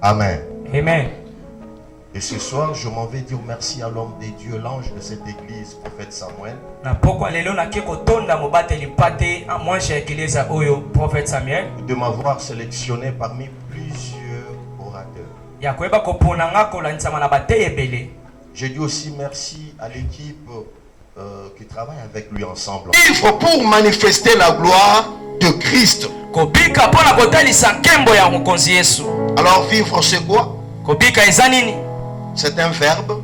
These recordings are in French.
Amen. Amen. Et ce soir, je m'en vais dire merci à l'homme de Dieu, l'ange de cette église, prophète Samuel. De m'avoir sélectionné parmi plusieurs orateurs. Je dis aussi merci à l'équipe qui travaille avec lui ensemble. Vivre pour manifester la gloire de Christ. Alors vivre c'est quoi? C'est un verbe.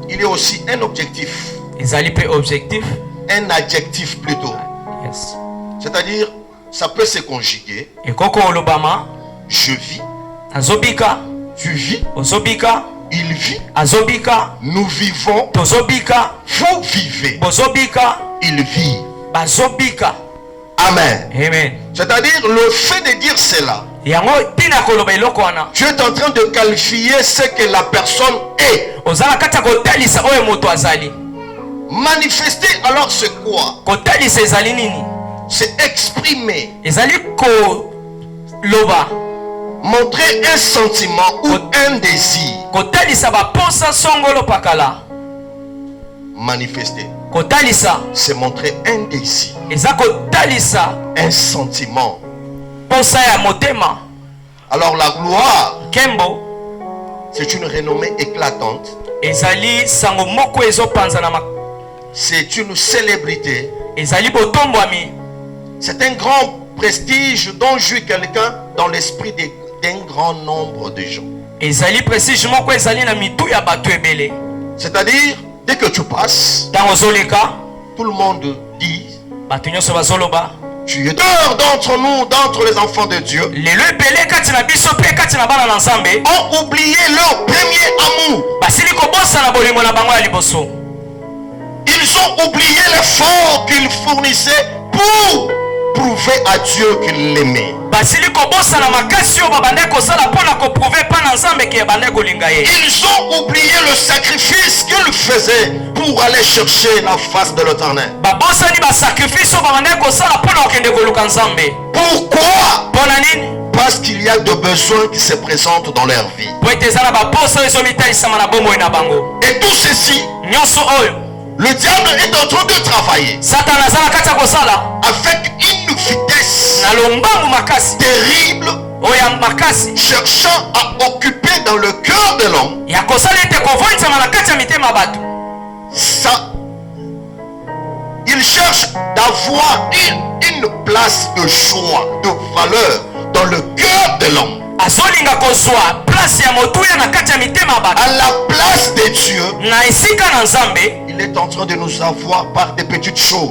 Il y a aussi un objectif. Un adjectif plutôt. Yes. C'est-à-dire, ça peut se conjuguer. Je vis. Tu vis. Il vit. Nous vivons. Vous vivez. Il vit. Amen. Amen. C'est-à-dire, le fait de dire cela, tu es en train de qualifier ce que la personne est. Manifester, alors c'est quoi? C'est exprimer. Montrer un sentiment ou un désir. Manifester, c'est montrer un désir, un sentiment. Alors la gloire, c'est une renommée éclatante. C'est une célébrité. C'est un grand prestige dont jouit quelqu'un dans l'esprit d'un grand nombre de gens. C'est-à-dire, dès que tu passes, tout le monde dit, tu es dehors d'entre nous, d'entre les enfants de Dieu, ont oublié leur premier amour. Ils ont oublié l'effort qu'ils fournissaient pour prouver à Dieu qu'ils l'aimaient. Ils ont oublié le sacrifice qu'ils faisaient pour aller chercher la face de l'Éternel. Pourquoi? Parce qu'il y a des besoins qui se présentent dans leur vie. Et tout ceci, le diable est en train de travailler avec une vitesse terrible, cherchant à occuper dans le cœur de l'homme ça. Il cherche d'avoir une place de choix, de valeur dans le cœur de l'homme. À la place de Dieu, il est en train de nous avoir par des petites choses.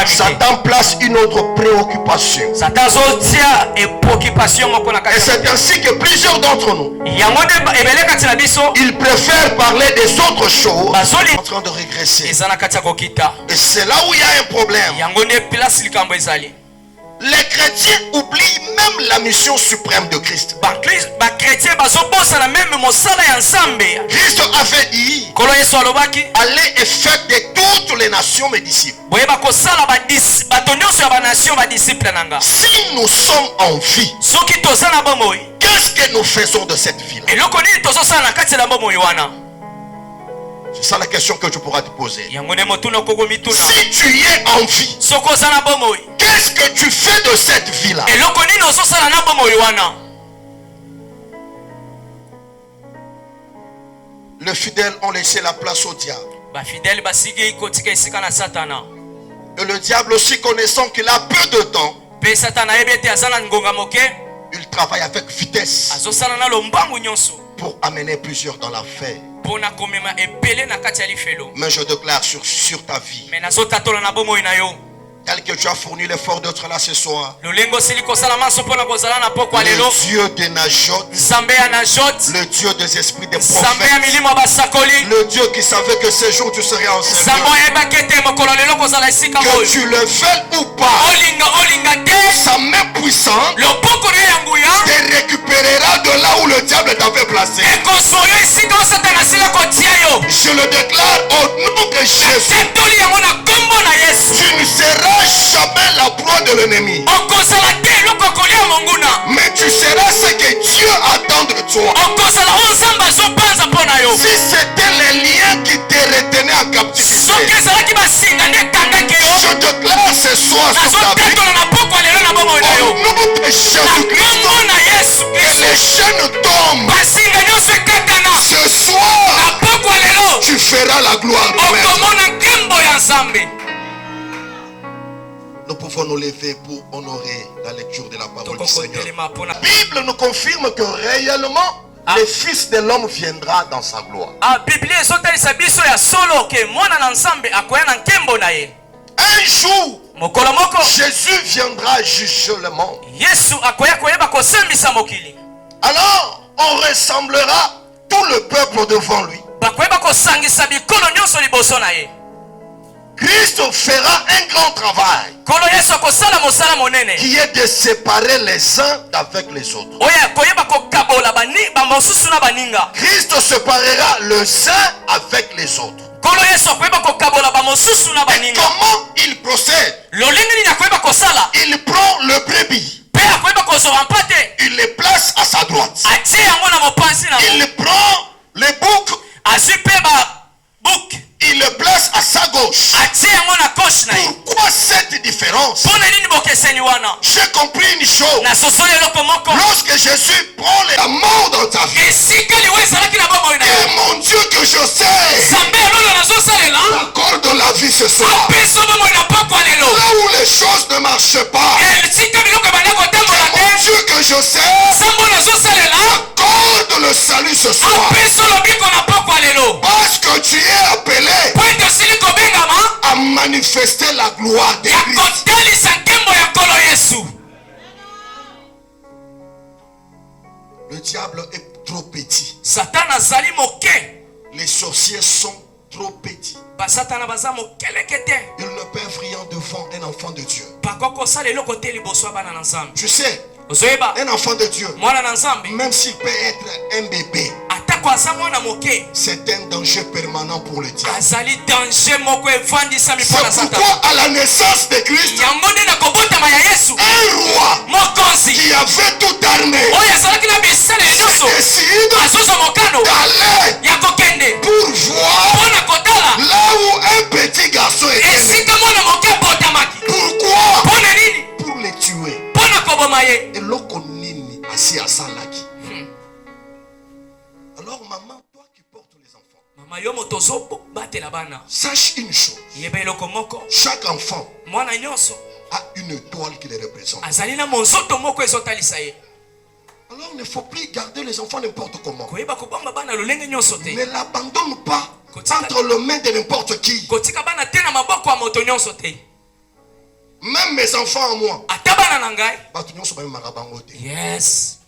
Satan place une autre préoccupation. Et c'est ainsi que plusieurs d'entre nous, ils préfèrent parler des autres choses en train de régresser. Et c'est là où il y a un problème. Les chrétiens oublient même la mission suprême de Christ. Christ avait dit, allez et faites de toutes les nations mes disciples. Si nous sommes en vie, qu'est-ce que nous faisons de cette vie-là? C'est ça la question que tu pourras te poser. Si tu es en vie, qu'est-ce que tu fais de cette vie-là? Les fidèles ont laissé la place au diable. Et le diable aussi, connaissant qu'il a peu de temps, il travaille avec vitesse pour amener plusieurs dans la fait. Mais je déclare sur ta vie, tel que tu as fourni l'effort d'être là ce soir, le Dieu de Najot, le Dieu des esprits des prophètes, le Dieu qui savait que ce jour tu serais enseigné, que tu le fais ou pas, sa main puissante te récupérera de là où le diable t'avait placé. Je le déclare au nom de Jésus. Tu ne seras jamais la proie de l'ennemi. Mais tu seras ce que Dieu attend de toi. Si c'était les liens qui te retenaient en captivité, je déclare ce soir sur ta vie, au nom de Jésus-Christ, que les chaînes tombent. Ce soir, tu feras la gloire de Dieu. Nous pouvons nous lever pour honorer la lecture de la parole du Seigneur. La Bible nous confirme que réellement le Fils de l'homme viendra dans sa gloire. Un jour, Jésus viendra juger le monde. Alors, on ressemblera tout le peuple devant lui. Christ fera un grand travail qui est de séparer les uns avec les autres. Christ séparera les uns avec les autres. Et comment il procède? Il prend le brebis, il les place à sa droite. Il prend les boucs, il le place à sa gauche. Pourquoi cette différence? J'ai compris une chose. Lorsque Jésus prend la mort dans ta vie, et mon Dieu que je sais accorde la vie ce soir. Là où les choses ne marchent pas, mon Dieu que je sais accorde le salut ce soir. Parce que tu es appelé à manifester la gloire de Christ. Le diable est trop petit. Les sorciers sont trop petits. Ils ne peuvent rien devant un enfant de Dieu. Tu sais, un enfant de Dieu, même s'il peut être un bébé, c'est un danger permanent pour le diable. C'est pourquoi à la naissance de Christ, un roi qui avait tout armé décide d'aller pour voir là où un petit garçon était. Pourquoi? Pour les tuer. Et l'okonini assis à Salaki. Alors maman, toi qui portes les enfants, sache une chose. Chaque enfant a une étoile qui les représente. Alors il ne faut plus garder les enfants n'importe comment. Ne l'abandonne pas entre les mains de n'importe qui. Même mes enfants à moi. Yes.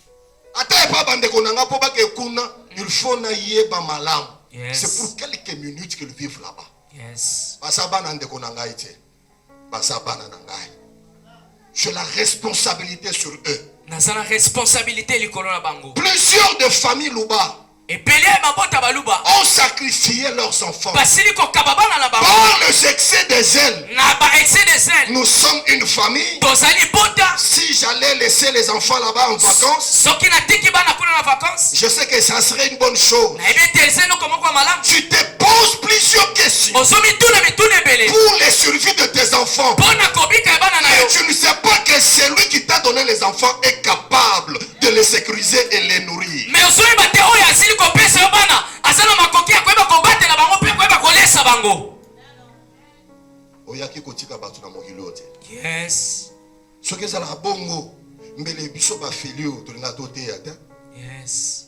Yes. C'est pour quelques minutes qu'ils vivent là-bas. Yes. J'ai la responsabilité sur eux. Plusieurs de familles là-bas ont sacrifié leurs enfants par les excès des zèles. Nous sommes une famille. Si j'allais laisser les enfants là-bas en vacances, je sais que ça serait une bonne chose. Tu te poses plusieurs questions pour les survies de tes enfants. Mais tu ne sais pas que celui qui t'a donné les enfants est capable de les sécuriser et les nourrir. Yes. Yes.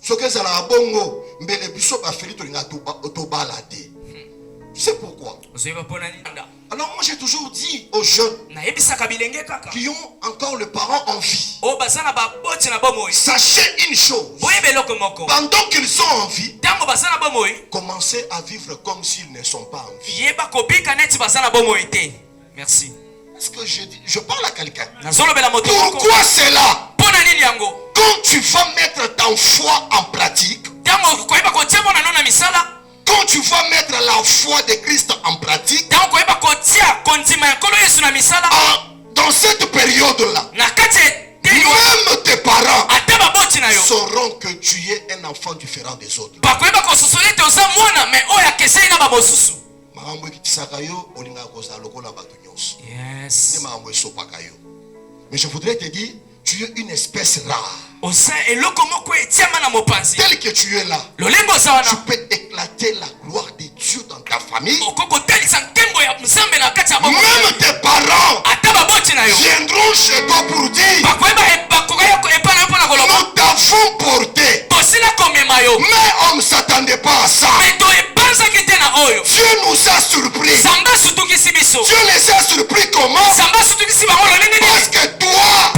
Tu sais pourquoi? Alors moi j'ai toujours dit aux jeunes qui ont encore le parent en vie, sachez une chose, pendant qu'ils sont en vie, commencez à vivre comme s'ils ne sont pas en vie. Merci. Est-ce que je parle à quelqu'un? Pourquoi c'est là? Quand tu vas mettre ta foi en pratique, quand tu vas mettre la foi de Christ en pratique, dans cette période-là, même tu es un enfant différent des autres. Yes. Mais je voudrais te dire, tu es une espèce rare. Tel que tu es là, tu peux éclater la gloire de Dieu dans ta famille. Même tes parents viendront chez toi pour dire, nous t'avons porté. Mais on ne s'attendait pas à ça. Dieu nous a surpris. Dieu les a surpris comment? Parce que toi,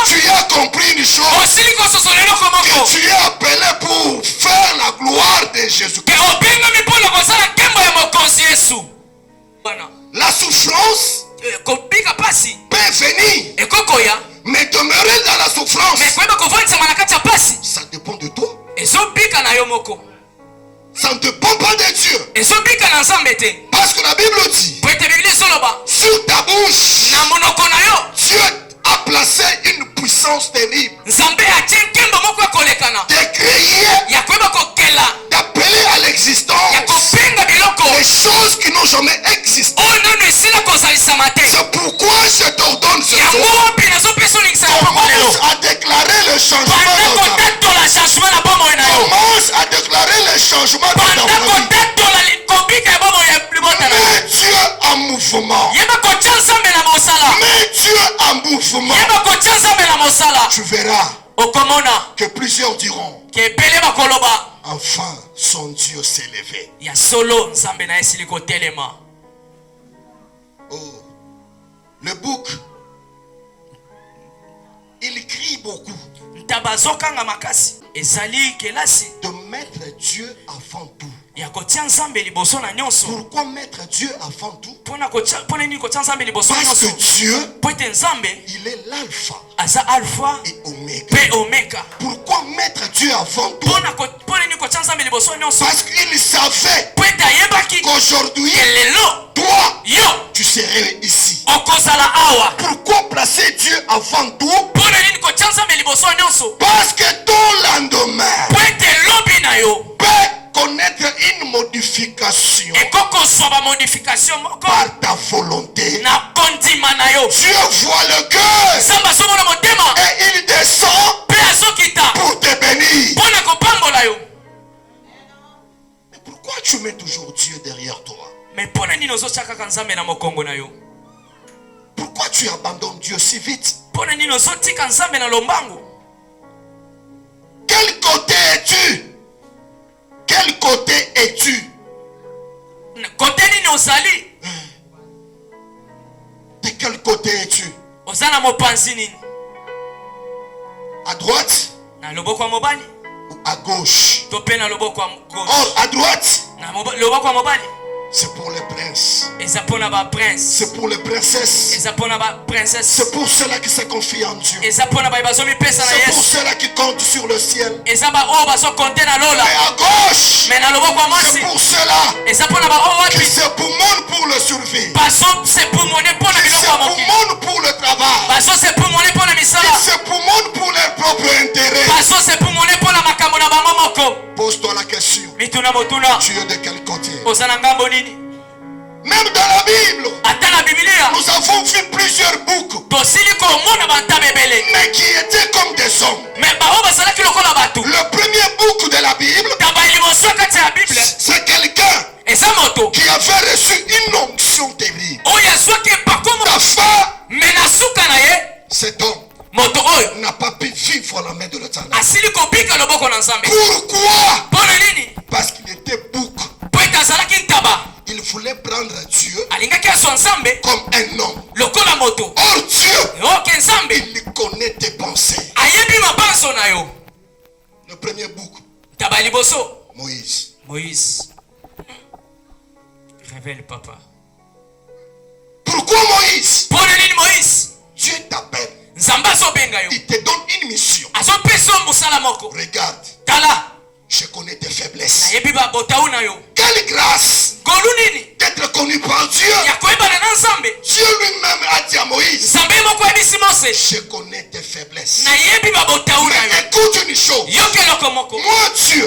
tu as compris une chose, que tu es appelé pour faire la gloire de Jésus-Christ. La souffrance peut venir, mais demeurer dans la souffrance, ça dépend de toi. Ça ne dépend pas de Dieu. Parce que la Bible dit, sur ta bouche, Dieu a placé une puissance terrible de créer, d'appeler à l'existence les choses qui n'ont jamais existé. C'est pourquoi je t'ordonne ce soir, commence à déclarer le changement dans ta vie. Commence à déclarer le changement dans ta vie. Mais Dieu en mouvement. Mais Dieu en mouvement. Tu verras que plusieurs diront, enfin son Dieu s'est levé. Oh, le bouc, il crie beaucoup. De mettre Dieu avant tout. Pourquoi mettre Dieu avant tout? Parce que Dieu, il est l'alpha et oméga. Pourquoi mettre Dieu avant tout? Parce qu'il savait qu'aujourd'hui, toi, tu serais ici. Pourquoi placer Dieu avant tout? Parce que ton lendemain peut connaître une modification par ta volonté. Dieu voit le cœur et il descend pour te bénir. Mais pourquoi tu mets toujours Dieu derrière toi? Pourquoi tu abandonnes Dieu si vite? Quel côté es-tu? Quel côté es-tu? De quel côté es-tu? À droite ou à gauche? Or, à droite, c'est pour les princes. C'est pour les princesses. C'est pour ceux-là qui se confient en Dieu. C'est pour ceux-là qui comptent sur le ciel. Et à gauche, c'est pour ceux-là qui se poumonent pour le survie. Qui se poumonent pour le travail. Qui se poumonent pour leur propre intérêt. Pose-toi la question. Tu es de quel côté? Même dans la Bible, nous avons vu plusieurs boucs, mais qui étaient comme des hommes. Le premier bouc de la Bible, c'est quelqu'un qui avait reçu une onction terrible. Ta femme, cet homme n'a pas pu vivre la main de l'Éternel. Pourquoi? Parce qu'il était bouc. Il voulait prendre Dieu comme un homme. Or Dieu, il connaît tes pensées. Le premier bouc, Moïse. Révèle, papa. Pourquoi Moïse? Dieu t'appelle. Il te donne une mission. Regarde. Je connais tes faiblesses. Quelle grâce de être connu par Dieu, Dieu lui-même a dit à Moïse, je connais tes faiblesses. Mais écoute une chose, moi Dieu,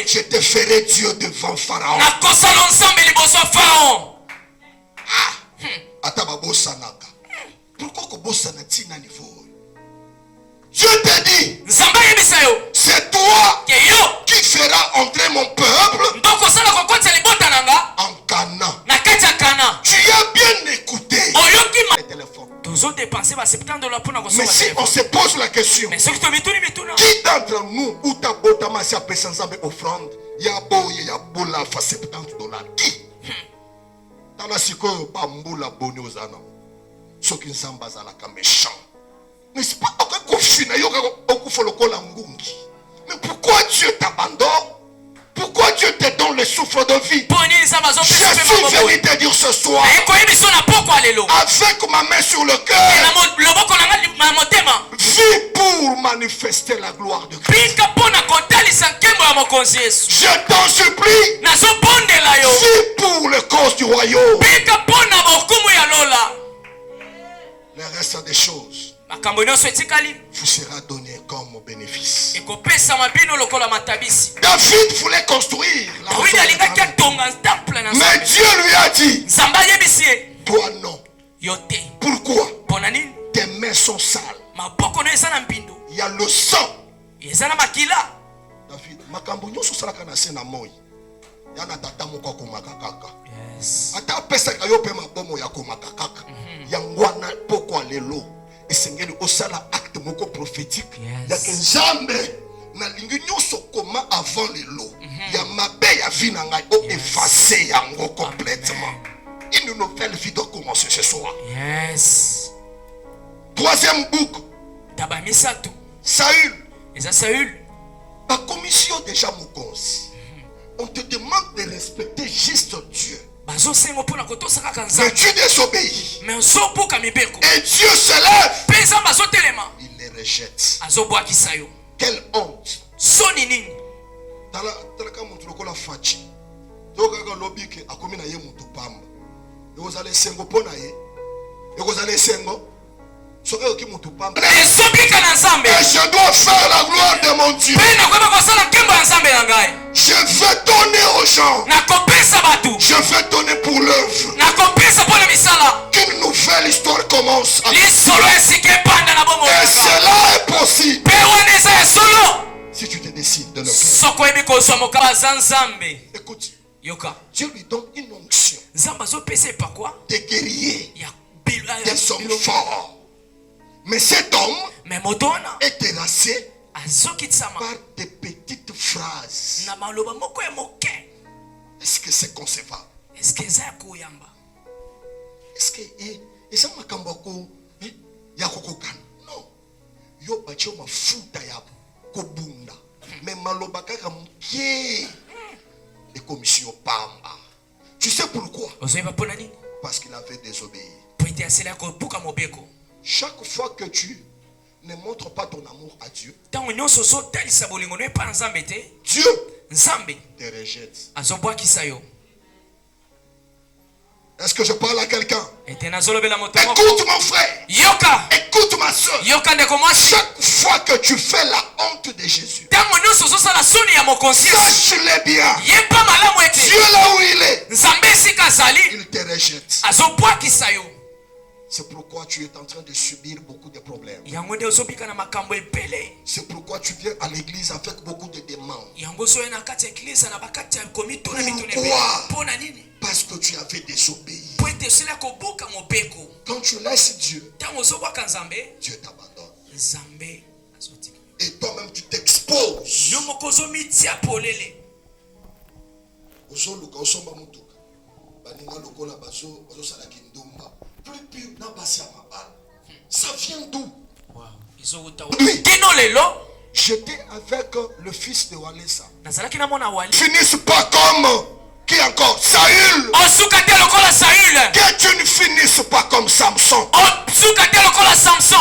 je te ferai Dieu devant Pharaon. Pourquoi que bossa na tina niveau? Dieu te dit, c'est toi qui feras entrer mon peuple en Canaan. Tu as bien écouté le téléphone. Mais si on se pose la question, qui d'entre nous ou ta botama si appelle sans offrande, ya boye ya bola fa $70? Qui? Dans la siko ba mbula boni ozana. Ceux qui sont bazalaka méchant. Mais c'est pas mais pourquoi Dieu t'abandonne? Pourquoi Dieu te donne le souffle de vie? Je suis venu te dire ce soir, avec ma main sur le cœur, vis pour manifester la gloire de Christ. Je t'en supplie, vis pour le cause du royaume. Le reste des choses vous sera donné comme bénéfice. David voulait construire la maison, mais Dieu lui a dit, toi non. Pourquoi? Tes mains sont sales. Il y a le sang. David, makambo nyoso salaka na se na moi. Yana tata moko komaka kaka. Ata pesa kayo pe mabomo ya komaka kaka. Yangwana poko lelo. Esengeli osala acte moko prophétique. Ya ke Nzambe na lingi nyoso koma avant lelo. Ya mabe ya vie na ngai o effacer yango complètement. Une nouvelle vie doit commencer ce soir. Yes. Troisième boucle. Saül. Saül. La commission déjà mokonzi. On te demande de respecter juste Dieu. Mais tu désobéis. Et Dieu se lève. Il les rejette. Quelle honte. Et je dois faire la gloire de mon Dieu. Je veux donner aux gens. Je veux donner pour l'œuvre. Qu'une nouvelle histoire commence. Et cela est possible si tu te décides de le faire. Écoute, Dieu lui donne une onction de guerrier, des hommes forts. Mais cet homme est terrassé par des petites phrases. Est-ce que c'est concevable? Est-ce que c'est makambako ya kokokana? Non. Yo bacho mafuta ya kobunda. Mais maloba kaka mkie les commissions pamba. Tu sais pourquoi? Parce qu'il avait désobéi. Chaque fois que tu ne montres pas ton amour à Dieu, Dieu te rejette. Est-ce que je parle à quelqu'un? Écoute mon frère. Écoute ma soeur. Chaque fois que tu fais la honte de Jésus, sache-le bien. Dieu là où il est, il te rejette. C'est pourquoi tu es en train de subir beaucoup de problèmes. C'est pourquoi tu viens à l'église avec beaucoup de demandes. Pourquoi? Parce que tu avais désobéi. Quand tu laisses Dieu, Dieu t'abandonne. Et toi-même tu t'exposes. Ça vient d'où? J'étais avec le fils de Walesa. Finissent pas comme qui encore? Saül. Que tu ne finisses pas comme Samson.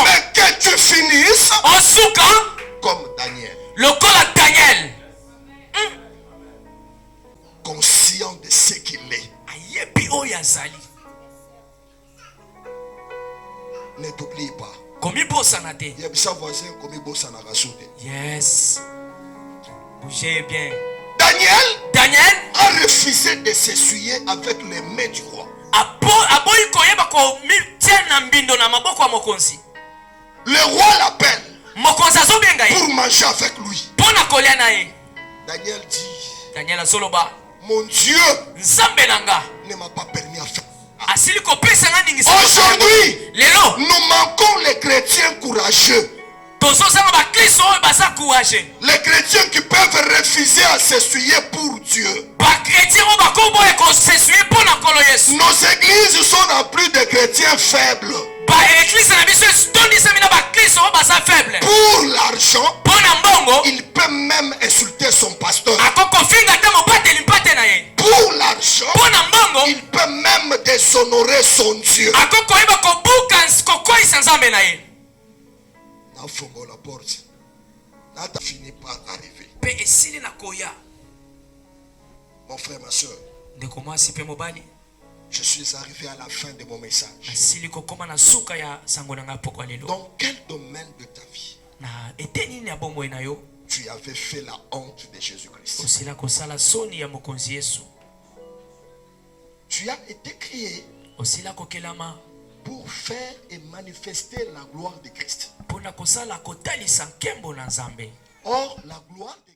Mais que tu finisses comme Daniel. Conscient de ce qu'il est. oyebi oyo azali. Ne t'oublie pas. Komibosana te. Il y a des voisins komibosana rasute. Yes. Bougez bien. Daniel a refusé de s'essuyer avec les mains du roi. Le roi l'appelle pour manger avec lui. Daniel dit, mon Dieu ne m'a pas permis à faire. Aujourd'hui, nous manquons les chrétiens courageux. Les chrétiens qui peuvent refuser à s'essuyer pour Dieu. Nos églises sont remplies de chrétiens faibles. Pour l'argent, il peut même insulter son pasteur. Pour l'argent, il peut même déshonorer son Dieu. La porte. Là, tu finis par arriver. Mon frère, ma soeur, je suis arrivé à la fin de mon message. Dans quel domaine de ta vie tu avais fait la honte de Jésus-Christ? Tu as été créé pour faire et manifester la gloire de Christ. Or, la gloire de